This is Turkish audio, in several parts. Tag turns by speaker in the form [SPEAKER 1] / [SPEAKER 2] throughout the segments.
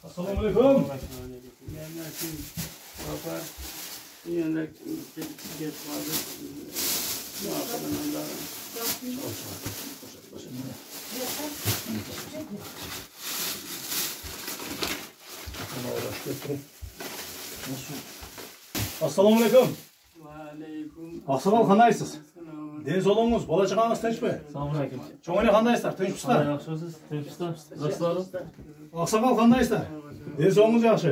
[SPEAKER 1] Assalomu alaykum. Assalomu alaykum. Ahsaqal qandaysız? Deniz olunuz, bola chaqangiz tinchmi?
[SPEAKER 2] Assalomu alaykum.
[SPEAKER 1] Cho'ng'lar qandaysizlar? Tinchmisizlar?
[SPEAKER 2] Yaxshimisiz? Tinchmisizlar? Do'stlarim.
[SPEAKER 1] Ahsaqal qandaysizlar? Deniz olunuz yaxshi.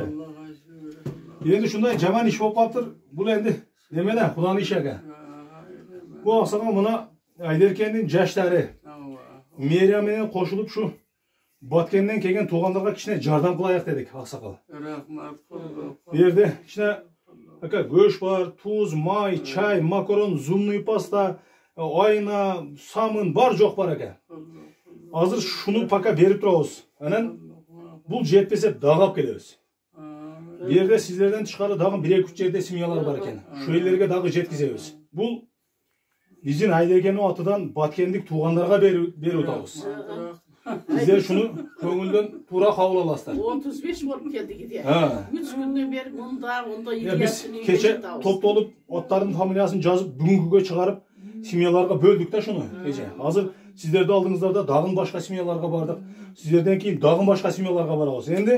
[SPEAKER 1] Endi shunday jaman ish bo'lib qolibdir. Bu endi nimadan? Xudoning ishi ekan. Bu ahsaqal buna Ayderkenning jashlari Meryamning qo'shilib shu Botkendan kelgan to'g'onlarga kichkina yordam qilaylik dedik, ahsaqal.
[SPEAKER 3] Rahmat.
[SPEAKER 1] Bu yerda kichkina aka go'sht bor, tuz, may, çay, makaron, zumniy pasta, oyna, samun bor jo'q bor aka. Hozir shuni paka berib turamiz. Ana bu jetpese dag'ab kelamiz. Bu yerda sizlardan chiqari dag'im 1-2 yerda simyalar bor ekan. Shu yerlarga dag'i jetkizamiz. Bu bizning Ayderkenning otidan Botkenlik to'g'onlarga berib o'tamiz. Sizler şunu ko'ngildan to'g'ri qabul olasizlar.
[SPEAKER 4] 35 bo'lib keldik edi. 3 kundan beri onda
[SPEAKER 1] biz kecha to'plab otlarning familiyasini yozib bugungiga chiqarib simyalarga böldük-da shuni kecha. Hozir sizlarda oldingizlarda dag'in boshqa simyalarga bordik. Sizlardan keyin dag'in boshqa simyalarga boramiz. Endi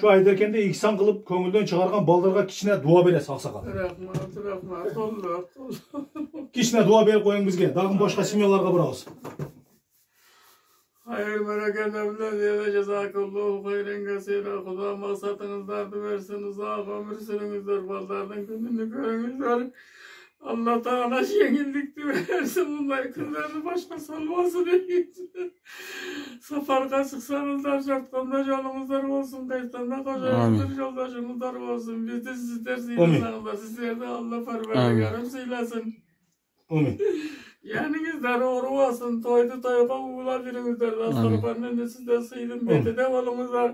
[SPEAKER 1] şu Ayderkende ihsan qilib ko'ngildan chiqargan ballarga kichkina duo berasiz ahsaqal.
[SPEAKER 3] Rahmat.
[SPEAKER 1] Kichkina duo berib qo'ying bizga. Dag'in boshqa simyalarga boramiz.
[SPEAKER 3] Hayır merak bilen ya cezakallahu hayren kasira. Xudo maqsadingizlarni versin, uzoq ömür sürüngizler, ballarning kunini ko'ringizlar. Allah Taala yengillikni versin, bunday kunlarni boshqa solmasin. Safarga chiqsanizlar, shartqanda yolingizlar bo'lsin, qaytanda qo'shayozlar, yo'ldoshingizlar bo'lsin. Bizni sizlar siylasangizlar, sizlarni Allah Parvardigorim siylasin.
[SPEAKER 1] Amin.
[SPEAKER 3] Yaningizlar o'g'ri olsin, to'yda to'yga ulab yuringizlar, dasturxondan sizlar siydim betida bo'lingizlar.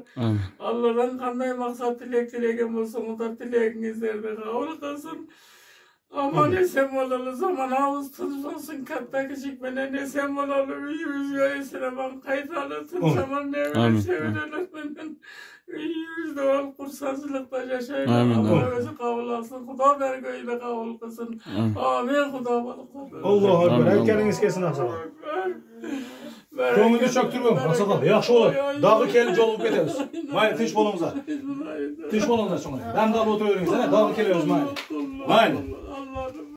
[SPEAKER 3] Allohdan qanday maqsad tilagan bo'lsangizlar, tilagingizlarni qabul qilsin. Aman esen bo'lalı, zamanımız tinch olsun, katta kichik bilan esen bo'lalı, uyimizga eslaman qaytali, tinch zaman nevini sevidalar bilan uyimizda olib xursandchilikda yashaylik. Alloh o'zi qabul olsin, Xudo bargo'yida qabul qilsin. Amin. Xudo baraka.
[SPEAKER 1] Allohu akbar. Aytganingiz kelsin ahsaqal. Ko'ngilni cho'ktirmang ahsaqal. Yaxshi bo'ladi. Dag'i kelib yo'lib ketamiz. Mayli, tinch bo'lingizlar. Tinch bo'lingizlar cho'nglar. Damda o'tiraveringizlar, dag'i kelamiz mayli. Mayli.